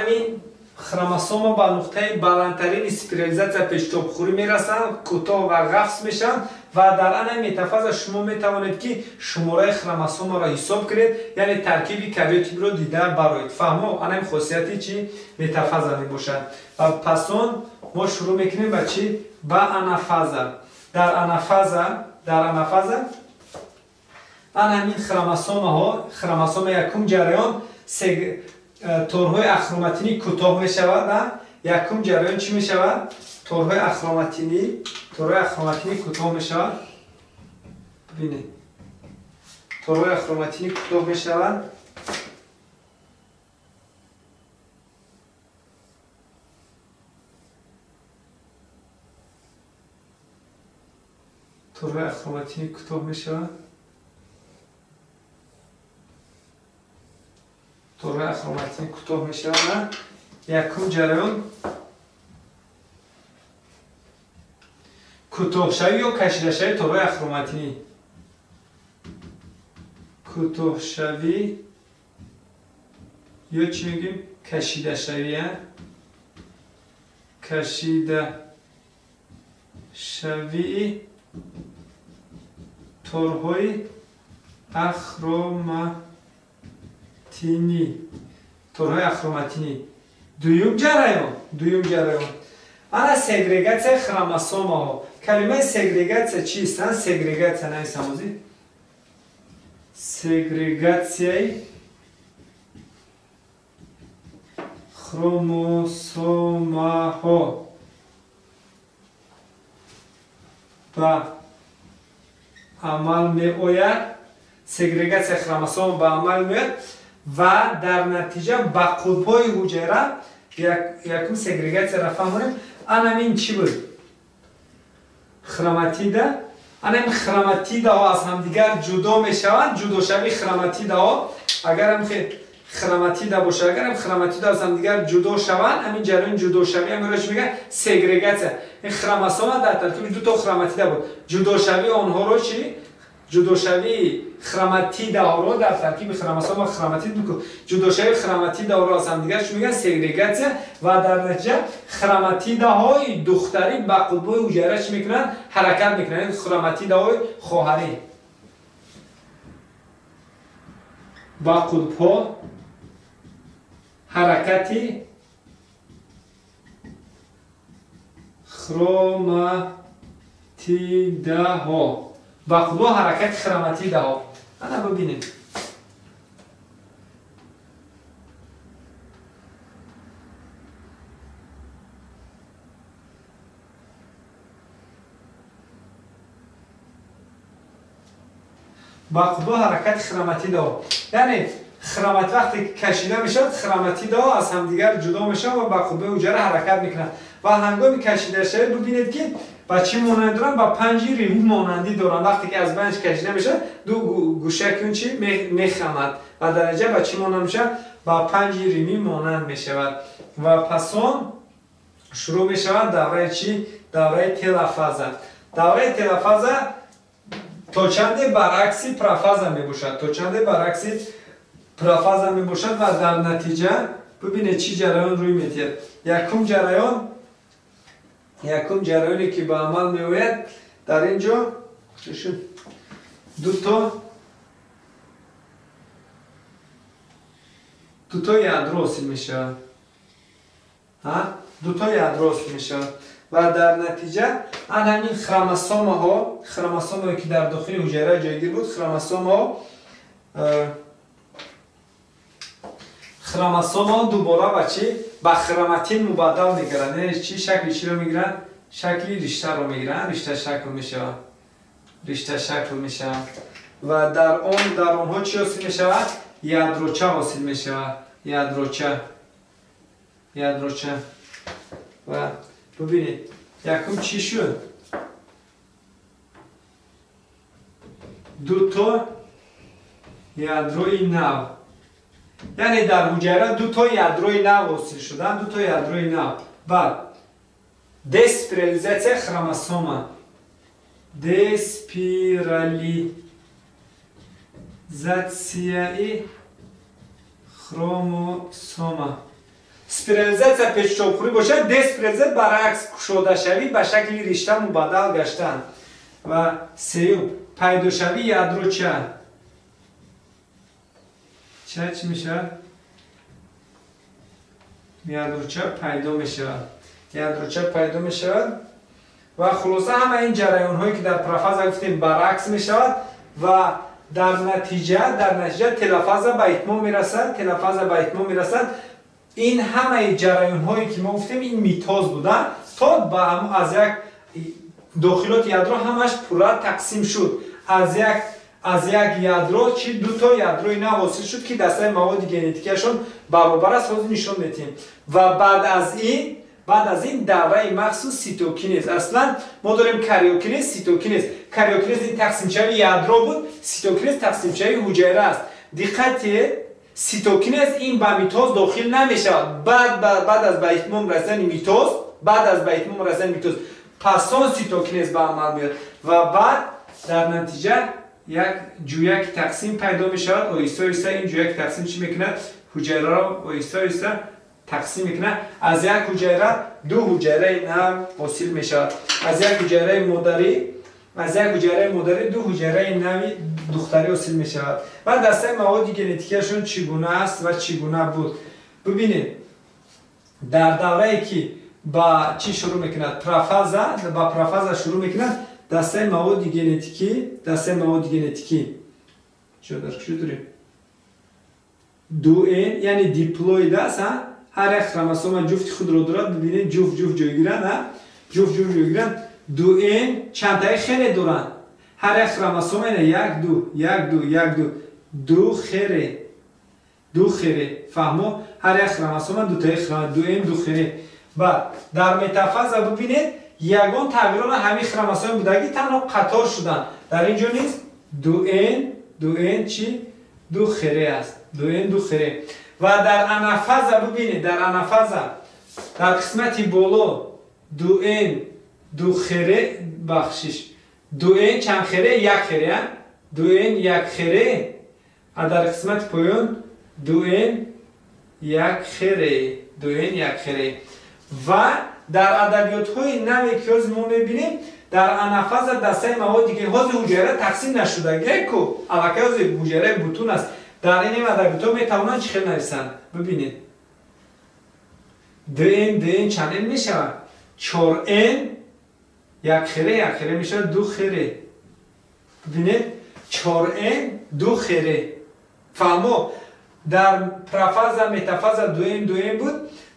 این خروموسوم با نقطه بلندترین اسپیرالیزاسیون پیشتابخوری میرسن، کوتاه و قفس میشن و در این متافاز شما میتوانید که شماره خروموسوم را حساب کنید، یعنی ترکیب کریوتیپ رو دیده برایید. فهمو این خاصیتی چی متافاز می باشد. و پس ما شروع میکنیم با چی؟ با انافاز. در انافاز همین خروموسوم یکم جریان تورهای اخرومتینی کوتاه می شود، یکم جریان چی می شود؟ تورهای اخرومتینی کوتاه می شود. ببینید تورهای اخرومتینی کوتاه می شود. تورهای اخرومتینی کوتاه می شود. تورهای اخرومتینی کوتاه می شود. یکم جریان کوتاه شوی یا کشیده شوی تورهای اخرومتینی، کوتاه شوی یا چی میگیم؟ کشیده شوی، تورهای اخرومتینی. دویم جریان انا سگریگاسیون خروموسوم ها. کلمه سگریگاسیون چیست؟ سگریگاسیون نمی‌ساموزی؟ سگریگاسیون خروموسوم ها با عمل می‌آید. سگریگاسیون خروموسوم با عمل می‌آید و در نتیجه با قطب‌های حجره یکم سگریگاسیون را فهمونیم. این چی بود؟ خروماتیده. این خروماتیده ها از هم دیگر جدا می شوند. جدا شوی خروماتیده ها اگر هم خروماتیده باشه، اگر هم خروماتیده از هم دیگر جدا شوند، همین جریان جدا شوی هم روش میگه سگریگاسیون. این خروموسوم در ترکیب دو تا خروماتیده بود. جدا شوی آنها رو چی؟ جدا شوی خروماتیده ها رو در ترکیب خروموسوم و خروماتید میکنه. جدا شوی خروماتیده ها رو از هم دیگر چی میگن؟ سگریگاسیون. و در نتیجه خروماتیده های دختری با قطب‌های حجره چی میکنن؟ حرکت میکنن. خروماتیده های خواهری با قطب‌ها حرکتی خروماتیده ها با قطب‌ها حرکت خروماتیده ها. انا ببینید با قطب‌ها حرکت خروماتیده ها، یعنی خرومات وقتی کشیده میشد خروماتیده ها از همدیگر جدا میشن و با قطب‌های حجره حرکت میکنن و هنگامی کشیده شد ببینید که با چی مانند دارن؟ با 5 ریمو مانندی دارن. وقتی که از بنج کشیده میشه دو گوشه اون چی میخمد و درجه با چی مانند میشه؟ با 5 ریمی مانند میشود. و پس آن شروع میشود دوره چی؟ دوره تلفظ. دوره تلفظ تا چند برعکسی پرافاز میباشد. تا چند برعکسی پرافاز میباشد و در نتیجه ببینید چی جریان روی میتید. یکم جریانی که به عمل میآید در اینجا دو تا یادرو حاصل میشه. دو تا یادرو حاصل میشه و در نتیجه همین خروموسوم ها که در داخل حجره جایگیر بود، خروموسوم ها دوباره با چی؟ با خروماتین مبادل میگیرن. یعنی چی شکلی چی رو میگیرن؟ شکلی رشته رو میگیرن. رشته شکل میشه و در اونها چی حاصل میشه؟ یادروچه حاصل میشه. یادروچه و ببینید یکم چی شد؟ دو تا یادروی نو، یعنی در حجره دو تا یادروی نو حاصل شدن. دو تا یادروی نو. بعد دسپیرالیزاسیون خروموسوم، دسپیرالیزاسیون خروموسوم. سپیرالیزاسیون پیچ‌چوب‌خوری باشد. دسپیرالیزاسیون برعکس گشوده شوی به شکل رشته مبادل گشتن. و سیوم پیدا شوی یادروچه. چی میشه؟ یادروچه پیدا میشه و خلاصه همه این جریان هایی که در پرافاز گفتیم برعکس میشود و در نتیجه تلفظ به اتمام میرسد. این همه جریان هایی که ما گفتیم این میتوز بودن تا به از یک داخلات یادرو همش پورا تقسیم شد. از یک یادرو چی دو تا یادروی نو حاصل شد که دسته مواد ژنتیکیشون برابر است. روز نشون میدیم و بعد از این دوره مخصوص سیتوکینز. اصلا ما داریم کاریوکینز، سیتوکینز. کاریوکینز این تقسیم شوی یادرو بود، سیتوکینز تقسیم شوی حجره است. دقت، سیتوکینز این به میتوز داخل نمیشه. بعد از به اتمام رسیدن میتوز پس آن سیتوکینز به عمل میاد و بعد در نتیجه یک جویک تقسیم پیدا می شود. آهسته این جویک تقسیم چی میکند؟ حجره را آهسته تقسیم میکنه. از یک حجره دو حجره نو حاصل می شود. از یک حجره مادری دو حجره نوی دختری حاصل می شود. و دسته مواد ژنتیکیشون چگونه است و چگونه بود. ببینید در دوره‌ای که با چی شروع میکند؟ پرافاز شروع میکند. دسته مواد ژنتیکی چه داریم؟ دو این یعنی دیپلوید است. هر یک خروموسوم جفت خود رو دارد. ببینید جفت جایگیرن. دو این چند تایی خیلی دارن. هر یک خروموسوم دو خیره فهمو؟ هر یک خروموسوم دو تایی دو این دو خیره. و در متافاز ببینید یگان تغییرات همین خروموسوم بودگی تنها قطار شدن. در اینجا نیست دو این چی؟ دو خیره است. دو خیره. و در انافاز ببینید در قسمت بالا دو این دو خیره دو این چند خیره؟ یک خیره. دو این یک خیره. در قسمت پایان دو این یک خیره. و در ادبیات های نوی که از ما میبینیم در انافاز دسته موادی که حاضر حجره تقسیم نشده که علاقه از حجره بوتون است. در این ادبیات ها میتوانند چی خیلی نویسند. ببینید دو این چند این میشه؟ چار این یک خیره میشه دو خیره. ببینید چار این دو خیره. فهمو؟ در پرافاز متافاز دو این بود.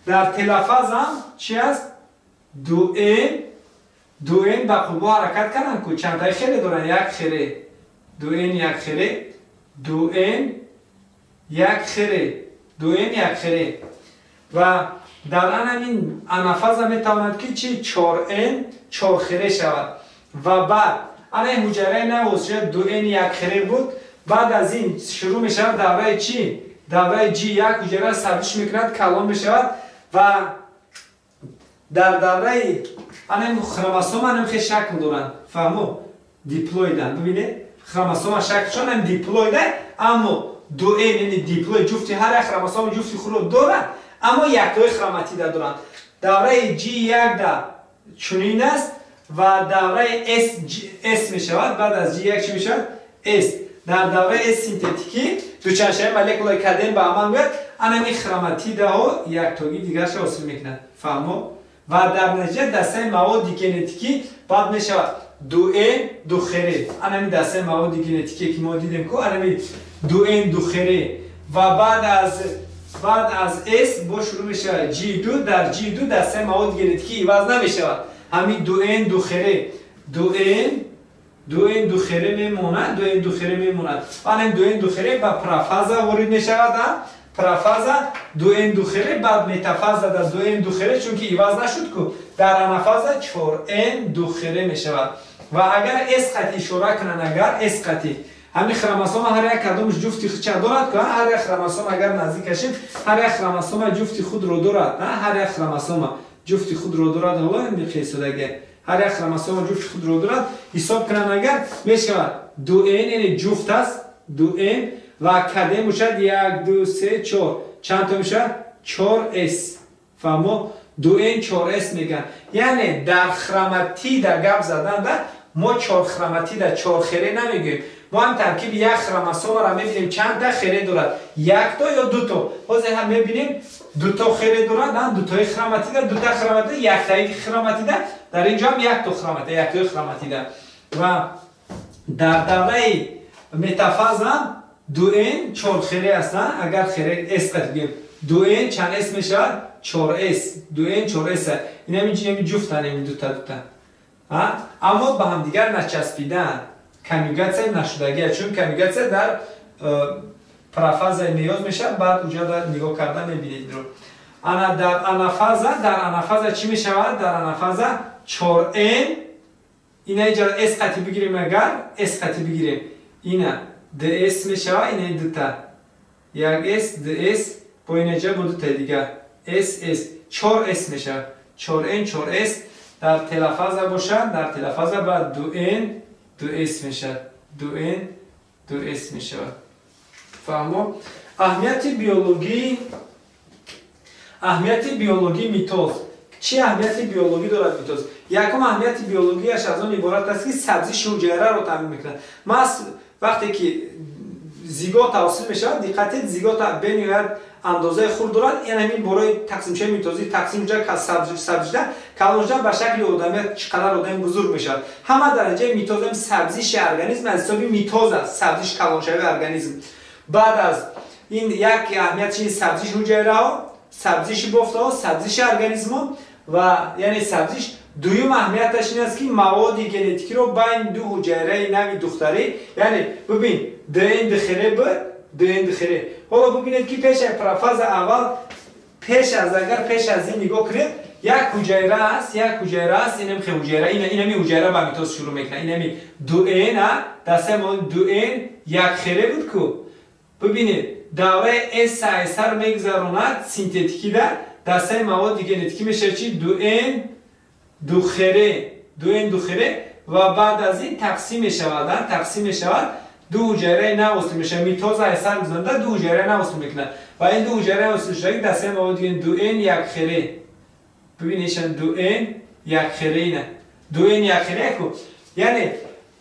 در تلفظ هم چی است؟ دو این با قوه حرکت کنن که چند تایی خیلی دارن. یک خیره. دو این یک خیره. و در همین انافاز میتواند که چی 4n 4 خیره شود و بعد این حجره نوز شد 2n 1 خیره بود. بعد از این شروع می شود دوره چی؟ دوره G1 حجره سبزش میکند کلان بشود و در دوره این خروموسوم هم خیلی شکل دارند. فهمو؟ دیپلویدن. ببینید خروموسوم شکلشان هم دیپلویده اما 2n یعنی دیپلوی جفتی هر خروموسوم جفتی خود رو دارند اما یک دوی خروماتیده دارند. دوره G1 دا چنین است و دوره S می شود. بعد از G1 چی می شود؟ S. در دوره S سینتتیکی دو چندشای مولکولای کادن به عمل میاد. انمی خروماتیده ها یک توگی دیگرش را حاصل میکنند. فهمو؟ و در نتیجه دسته مواد ژنتیکی بعد می شود 2n 2 خیره. انمی دسته مواد ژنتیکی که ما دیدیم که انمی 2n 2 خیره و بعد از S با شروع می شود G2. در G2 دسته مواد ژنتیکی عوض نمی شود. همین 2n 2 خیره 2n 2 خیره میموند. 2n 2 خیره میموند. انم 2n 2 خیره با پرافازا وارد می شود. پرافازا 2n 2 خیره بعد متافازا در 2n 2 خیره چون که عوض نشد که در انافازا 4n 2 خیره می شود. و اگر S خطی اشاره کنن اگر S خطی همین خروموسوم هر یک کدومش جفتی خود دارد که هر یک خروموسوم اگر نزدیک شیم هر یک خروموسوم جفتی خود رو دارد. هر یک خروموسوم جفتی خود رو دارد. حالا این قیاسه هر یک خروموسوم جفتی خود رو دارد حساب کنن اگر میشود 2n یعنی جفت است 2n و کده میشد 1 2 3 4 چند تا میشد 4s. فهمو 2n 4s میگن. یعنی در خروماتید گپ زدن در ما 4 خروماتید 4 خیره نمیگیم. ما هم ترکیب یک خروموسوم را میبینیم چند تا خیره دارد 1 تا یا 2 تا. حاضر هم میبینیم 2 تا خیره دارد نه 2 تای خروماتید 2 تا خروماتید 1 تای خروماتید در اینجا هم 1 تا خروماتید 1 تا خروماتید و در دوره متافاز هم 2n 4 خیره است. اگر خیره s قد بگیم 2n چند s میشه 4s 2n 4s این همین جفتن این دو تا اما با هم دیگر نچسبیدن کنجوگاسیون نشدگی چون کنجوگاسیون در پرافاز نیاز میشه. بعد اونجا در نگاه کردن میبینید رو در انافازا چی میشود؟ در انافازا 4n اینا اینجا s خطی بگیریم اگر s خطی بگیریم اینا ds میشه اینا دو تا یک s ds با اینجا با دو تا دیگه s 4s میشه 4n 4s در تلفظ باشد در تلفظ بعد 2n 2s میشه 2n 2s میشه. فهمو؟ اهمیت بیولوژی میتوز. چی اهمیت بیولوژی دارد میتوز؟ یکم اهمیت بیولوژیش از آن عبارت است که سبزی حجره رو تامین میکنه. ما وقتی که زیگوت حاصل میشه دقت زیگوت بنیاد اندازه خورد دارد یعنی همین برای تقسیم شه میتوزی تقسیم جا که سبزی کالوجا به شکل آدمی چقدر آدم بزرگ میشه. همه درجه میتوزم سبزیش ارگانیسم از حساب میتوز است سبزیش کالونشوی ارگانیسم. بعد از این یک اهمیت چیز سبزیش حجره ها سبزیش بافته ها سبزیش ارگانیسم و یعنی سبزیش دویم اهمیتش این است که مواد ژنتیکی رو بین دو حجره نوی دختری یعنی ببین دین دخیره بود دین دخیره. حالا ببینید که پیش پرافاز اول پیش از این نگاه کنید یک حجره است اینم خیلی حجره اینمی حجره با میتوز شروع میکنه اینمی 2n دسته ما 2n یک خیره بود که ببینید دوره S سر میگذروند سینتتیکی در دسته مواد ژنتیکی میشه چی 2n 2 خیره و بعد از این تقسیم شود دو حجره نوصل میشه میتوز اثر میزنده دو حجره نوصل میکنه و این دو حجره نوصل شده دسته مواد 2n 1 خیره. ببینیشن 2n 1 خیره اینه 2n 1 خیره کو یعنی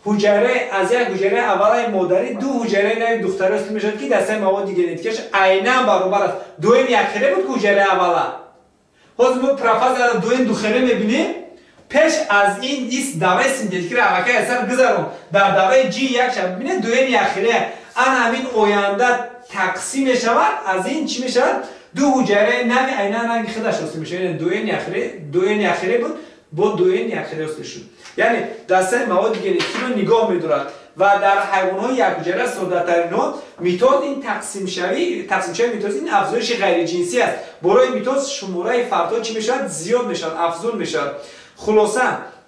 حجره از یک حجره اول مادری دو حجره نوی دختری است میشه که دسته مواد ژنتیکیش عیناً برابر است 2n 1 خیره بود که حجره اوله. حالا ما پرافاز 2n 2 خیره میبینیم پیش از این دوره سینتتیکی را اول اثر گذارم در دوره G1 شب ببینید 2n 1 خیره همین آینده تقسیم شود از این چی میشه دو حجره نوی عیناً رنگ خودش است میشه یعنی 2n 1 خیره بود با 2n 1 خیره است شد. یعنی دسته مواد ژنتیکی رو نگاه می‌دارد و در حیوانات یک‌حجره ساده‌ترین ها میتوز این تقسیم شوی میتوز این افزایش غیر جنسی است. برای میتوز شماره فردها چی میشود؟ زیاد میشود، افزون میشود. خلاصه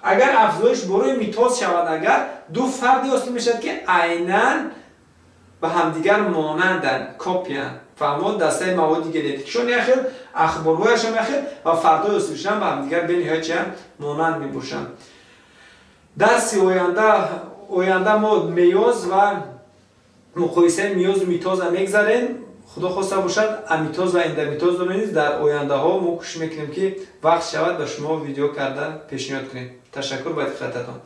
اگر افزایش برای میتوز شود، اگر دو فردی حاصل میشود که عیناً به همدیگر مانندن، کپیان، فهمید دسته مواد ژنتیکشون یخیل اخبارهایشون یخیل و فردای حاصل شدن به همدیگر به نهایت چی مانند میباشند. درس آینده ما میوز و مقایسه میوز و میتوز هم میگذاریم. خدا خواسته باشد امیتوز و اندومیتوز رو نیز در آینده ها ما کوشش میکنیم که وقت شود به شما ویدیو کرده پیشنهاد کنیم. تشکر با دقتتان.